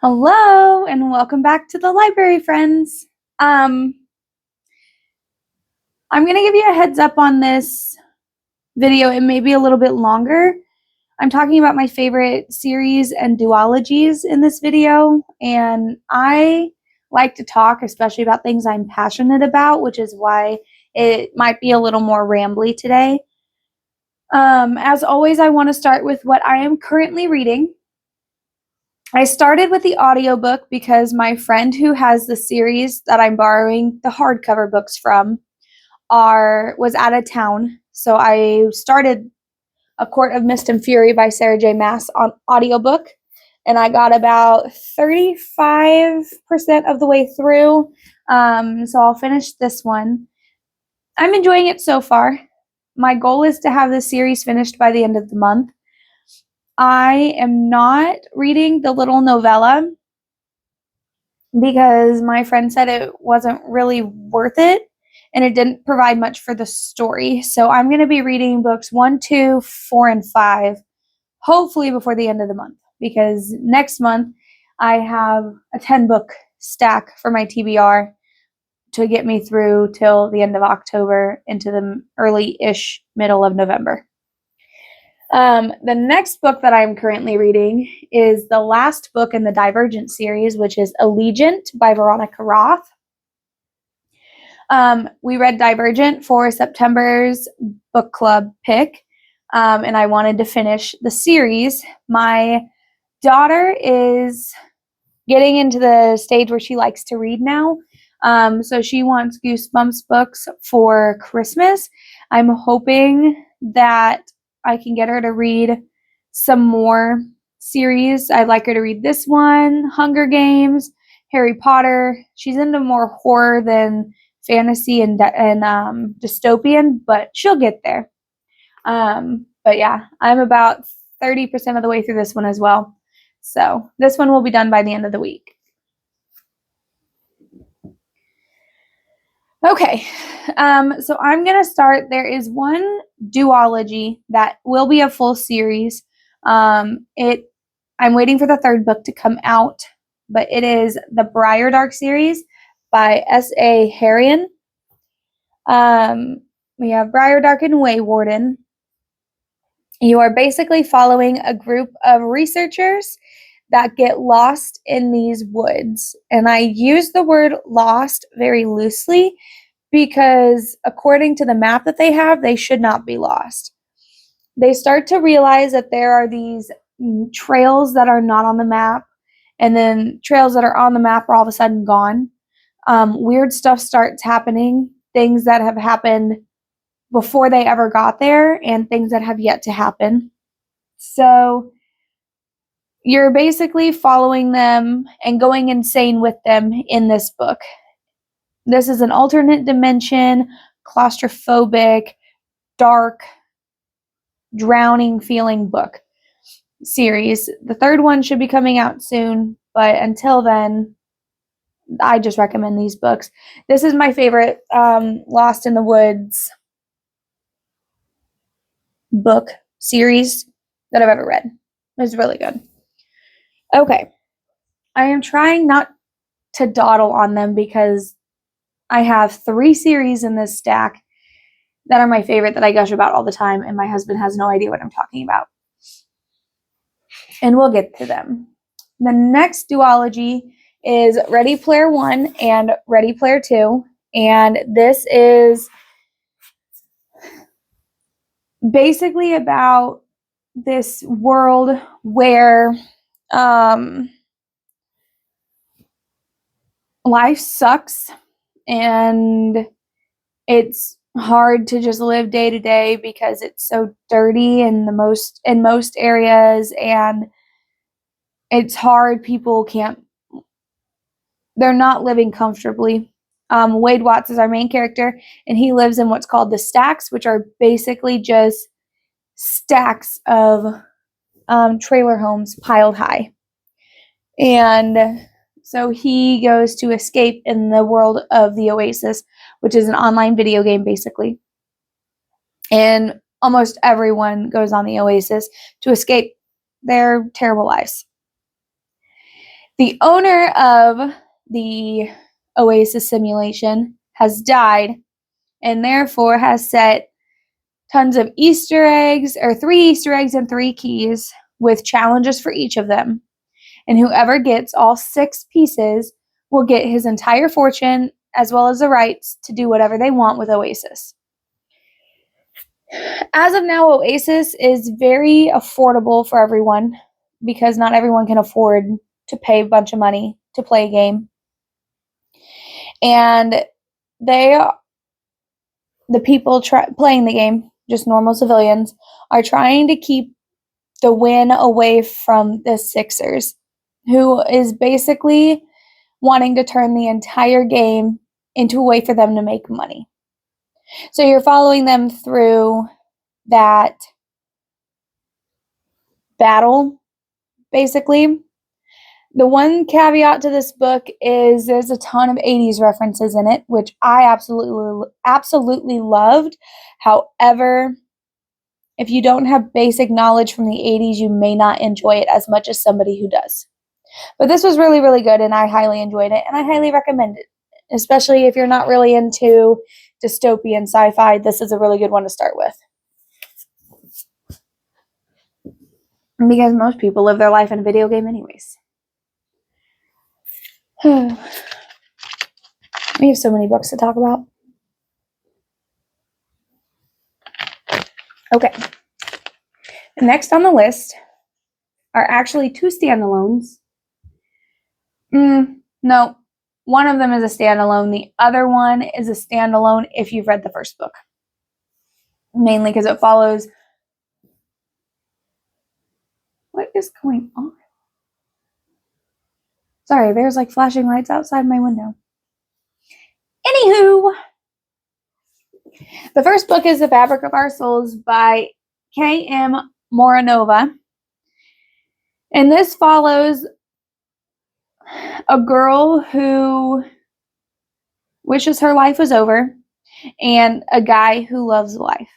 Hello and welcome back to the library, friends. I'm going to give you a heads up on this video. It may be a little bit longer. I'm talking about my favorite series and duologies in this video, and I like to talk especially about things I'm passionate about, which is why it might be a little more rambly today. As always, I want to start with what I am currently reading. I started with the audiobook because my friend who has the series that I'm borrowing the hardcover books from was out of town. So I started A Court of Mist and Fury by Sarah J. Maas on audiobook, and I got about 35% of the way through. So I'll finish this one. I'm enjoying it so far. My goal is to have the series finished by the end of the month. I am not reading the little novella because my friend said it wasn't really worth it and it didn't provide much for the story. So I'm going to be reading books 1, 2, 4, and 5, hopefully before the end of the month, because next month I have a 10-book stack for my TBR to get me through till the end of October into the early-ish middle of November. The next book that I'm currently reading is the last book in the Divergent series, which is Allegiant by Veronica Roth. We read Divergent for September's book club pick, and I wanted to finish the series. My daughter is getting into the stage where she likes to read now, so she wants Goosebumps books for Christmas. I'm hoping that I can get her to read some more series. I'd like her to read this one, Hunger Games, Harry Potter. She's into more horror than fantasy and dystopian, but she'll get there. But yeah, I'm about 30% of the way through this one as well. So this one will be done by the end of the week. Okay, so I'm going to start. There is one duology that will be a full series. I'm waiting for the third book to come out, but it is the Briardark series by S.A. Harian. We have Briardark and Waywarden. You are basically following a group of researchers that get lost in these woods. And I use the word lost very loosely because according to the map that they have, they should not be lost. They start to realize that there are these trails that are not on the map, and then trails that are on the map are all of a sudden gone. Weird stuff starts happening, things that have happened before they ever got there and things that have yet to happen. So you're basically following them and going insane with them in this book. This is an alternate dimension, claustrophobic, dark, drowning feeling book series. The third one should be coming out soon, but until then, I just recommend these books. This is my favorite Lost in the Woods book series that I've ever read. It's really good. Okay. I am trying not to dawdle on them because I have 3 series in this stack that are my favorite that I gush about all the time, and my husband has no idea what I'm talking about. And we'll get to them. The next duology is Ready Player One and Ready Player Two, and this is basically about this world where life sucks and it's hard to just live day to day because it's so dirty in most areas, and it's hard. People they're not living comfortably. Wade Watts is our main character, and he lives in what's called the stacks, which are basically just stacks of trailer homes piled high. And so he goes to escape in the world of the Oasis, which is an online video game, basically. And almost everyone goes on the Oasis to escape their terrible lives. The owner of the Oasis simulation has died and therefore has set tons of Easter eggs, or 3 Easter eggs and 3 keys with challenges for each of them. And whoever gets all 6 pieces will get his entire fortune as well as the rights to do whatever they want with Oasis. As of now, Oasis is very affordable for everyone because not everyone can afford to pay a bunch of money to play a game. And the people playing the game, just normal civilians, are trying to keep the win away from the Sixers, who is basically wanting to turn the entire game into a way for them to make money. So you're following them through that battle, basically. The one caveat to this book is there's a ton of 80s references in it, which I absolutely loved. However, if you don't have basic knowledge from the 80s, you may not enjoy it as much as somebody who does. But this was really, really good, and I highly enjoyed it, and I highly recommend it. Especially if you're not really into dystopian sci-fi, this is a really good one to start with. Because most people live their life in a video game anyways. We have so many books to talk about. Okay. Next on the list are actually 2 standalones. No, one of them is a standalone. The other one is a standalone if you've read the first book. Mainly because it follows... What is going on? Sorry, there's like flashing lights outside my window. Anywho, the first book is The Fabric of Our Souls by K.M. Moronova. And this follows a girl who wishes her life was over and a guy who loves life.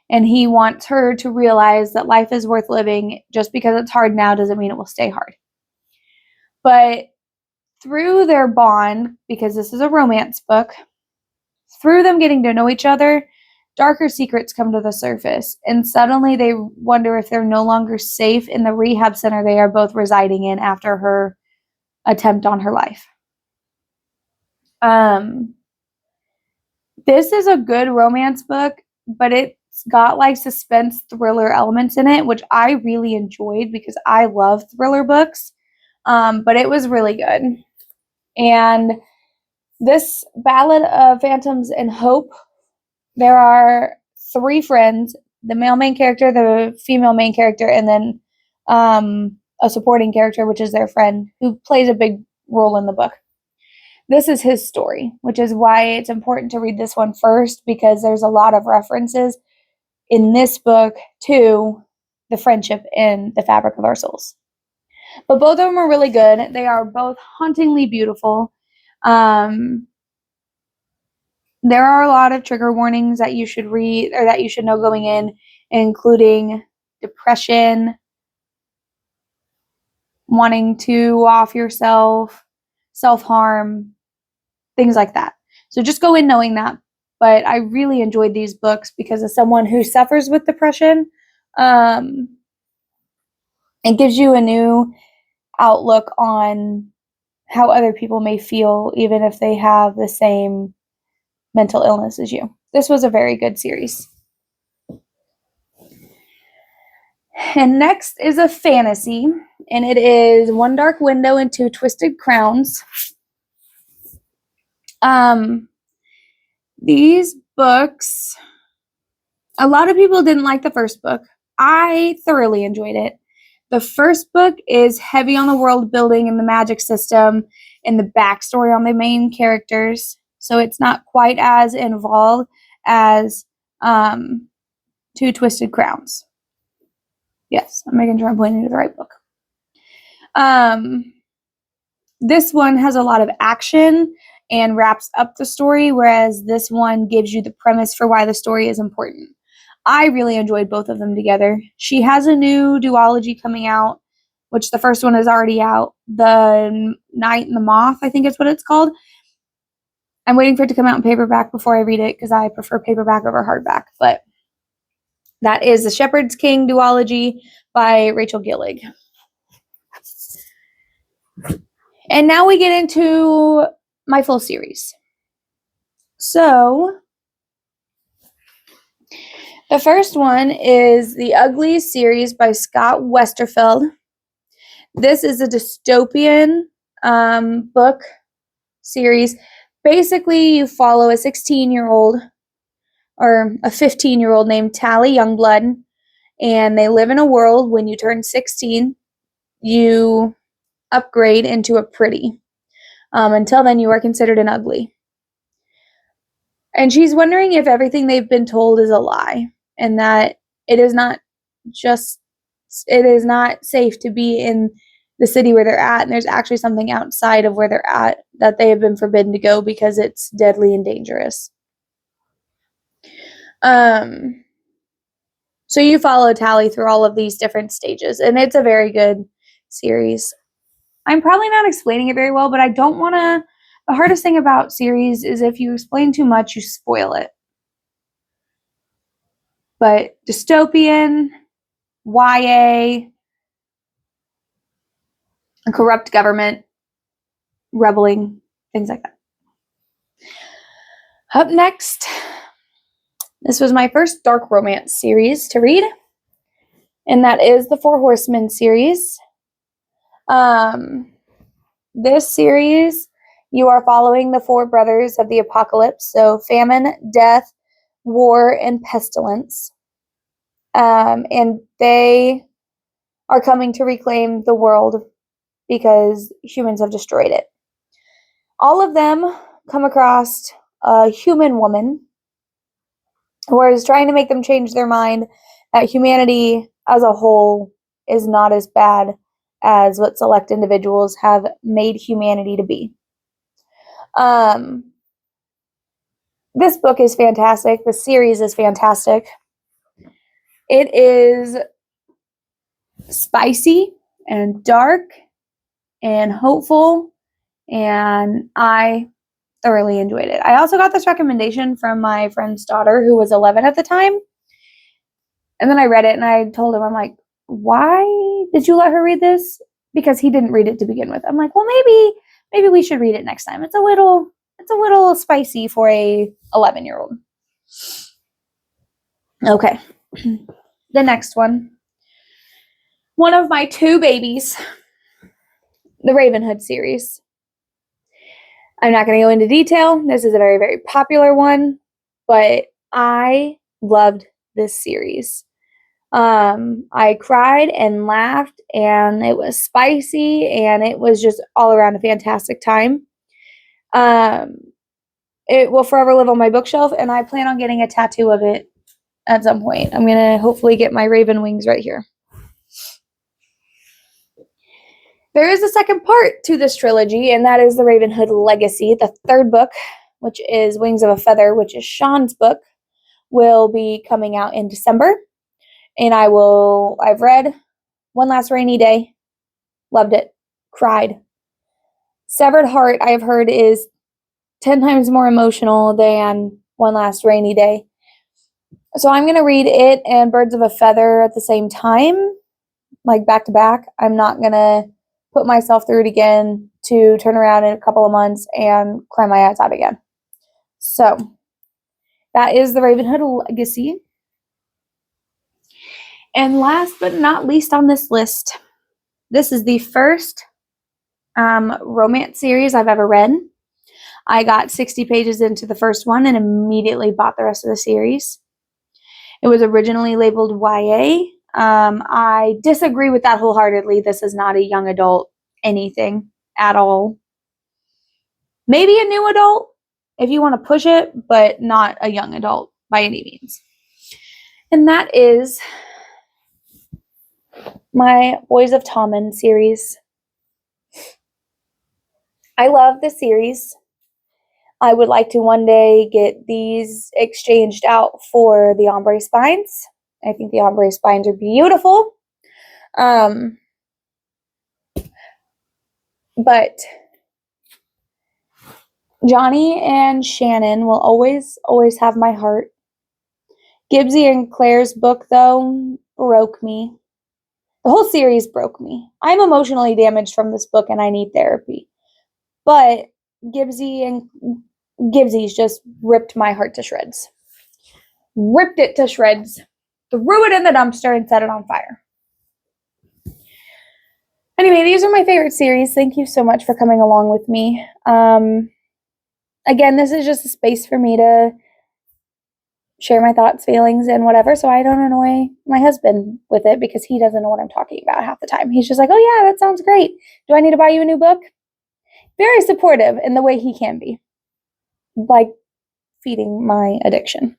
And he wants her to realize that life is worth living. Just because it's hard now doesn't mean it will stay hard. But through their bond, because this is a romance book, through them getting to know each other, darker secrets come to the surface. And suddenly they wonder if they're no longer safe in the rehab center they are both residing in after her attempt on her life. This is a good romance book, but it's got like suspense thriller elements in it, which I really enjoyed because I love thriller books. But it was really good. And this Ballad of Phantoms and Hope, there are 3 friends, the male main character, the female main character, and then a supporting character, which is their friend, who plays a big role in the book. This is his story, which is why it's important to read this one first, because there's a lot of references in this book to the friendship in The Fabric of Our Souls. But both of them are really good. They are both hauntingly beautiful. There are a lot of trigger warnings that you should read, or that you should know going in, including depression, wanting to off yourself, self-harm, things like that. So just go in knowing that. But I really enjoyed these books because as someone who suffers with depression, it gives you a new outlook on how other people may feel, even if they have the same mental illness as you. This was a very good series. And next is a fantasy, and it is One Dark Window and Two Twisted Crowns. These books, a lot of people didn't like the first book. I thoroughly enjoyed it. The first book is heavy on the world building and the magic system and the backstory on the main characters. So it's not quite as involved as Two Twisted Crowns. Yes, I'm making sure I'm pointing to the right book. This one has a lot of action and wraps up the story, whereas this one gives you the premise for why the story is important. I really enjoyed both of them together. She has a new duology coming out which the first one is already out. The Night and the Moth, I think is what it's called. I'm waiting for it to come out in paperback before I read it because I prefer paperback over hardback. But that is The Shepherd's King duology by Rachel Gillig. And now we get into my full series. So, the first one is the Uglies series by Scott Westerfeld. This is a dystopian book series. Basically, you follow a 16-year-old or a 15-year-old named Tally Youngblood, and they live in a world when you turn 16, you upgrade into a pretty. Until then, you are considered an ugly. And she's wondering if everything they've been told is a lie, and that it is not safe to be in the city where they're at, and there's actually something outside of where they're at that they have been forbidden to go because it's deadly and dangerous. So you follow Tally through all of these different stages, and it's a very good series. I'm probably not explaining it very well, but I don't want to. The hardest thing about series is if you explain too much, you spoil it. But dystopian, YA, a corrupt government, rebelling, things like that. Up next, this was my first dark romance series to read, and that is the Four Horsemen series. This series, you are following the four brothers of the apocalypse, so famine, death, war, and pestilence. And they are coming to reclaim the world because humans have destroyed it. All of them come across a human woman who is trying to make them change their mind that humanity as a whole is not as bad as what select individuals have made humanity to be. This book is fantastic. The series is fantastic. It is spicy and dark and hopeful, and I thoroughly enjoyed it. I also got this recommendation from my friend's daughter who was 11 at the time, and then I read it and I told him, I'm like, why did you let her read this? Because he didn't read it to begin with. I'm like, well, maybe we should read it next time. It's a little spicy for a 11-year-old. Okay. The next one. One of my two babies, the Ravenhood series. I'm not going to go into detail. This is a very, very popular one, but I loved this series. I cried and laughed, and it was spicy, and it was just all around a fantastic time. It will forever live on my bookshelf, and I plan on getting a tattoo of it at some point. I'm going to hopefully get my raven wings right here. There is a second part to this trilogy, and that is the Ravenhood Legacy. The third book, which is Wings of a Feather, which is Sean's book, will be coming out in December. And I've read One Last Rainy Day, loved it, cried. Severed Heart, I've heard, is 10 times more emotional than One Last Rainy Day. So I'm going to read it and Birds of a Feather at the same time, like back to back. I'm not going to put myself through it again to turn around in a couple of months and cry my eyes out again. So that is the Ravenhood Legacy. And last but not least on this list, this is the first romance series I've ever read. I got 60 pages into the first one and immediately bought the rest of the series. It was originally labeled YA. I disagree with that wholeheartedly. This is not a young adult anything at all. Maybe a new adult if you want to push it, but not a young adult by any means. And that is my Boys of Tommen series. I love the series. I would like to one day get these exchanged out for the ombre spines. I think the ombre spines are beautiful. But Johnny and Shannon will always have my heart. Gibbsy and Claire's book, though, broke me. The whole series broke me. I'm emotionally damaged from this book and I need therapy. But Gibbsy's just ripped my heart to shreds. Ripped it to shreds. Threw it in the dumpster and set it on fire. Anyway, these are my favorite series. Thank you so much for coming along with me. Again, this is just a space for me to share my thoughts, feelings, and whatever, so I don't annoy my husband with it because he doesn't know what I'm talking about half the time. He's just like, oh yeah, that sounds great. Do I need to buy you a new book? Very supportive in the way he can be, like feeding my addiction.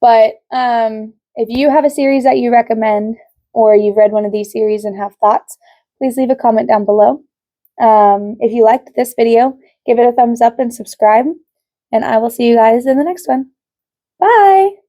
But if you have a series that you recommend or you've read one of these series and have thoughts, please leave a comment down below. If you liked this video, give it a thumbs up and subscribe, and I will see you guys in the next one. Bye!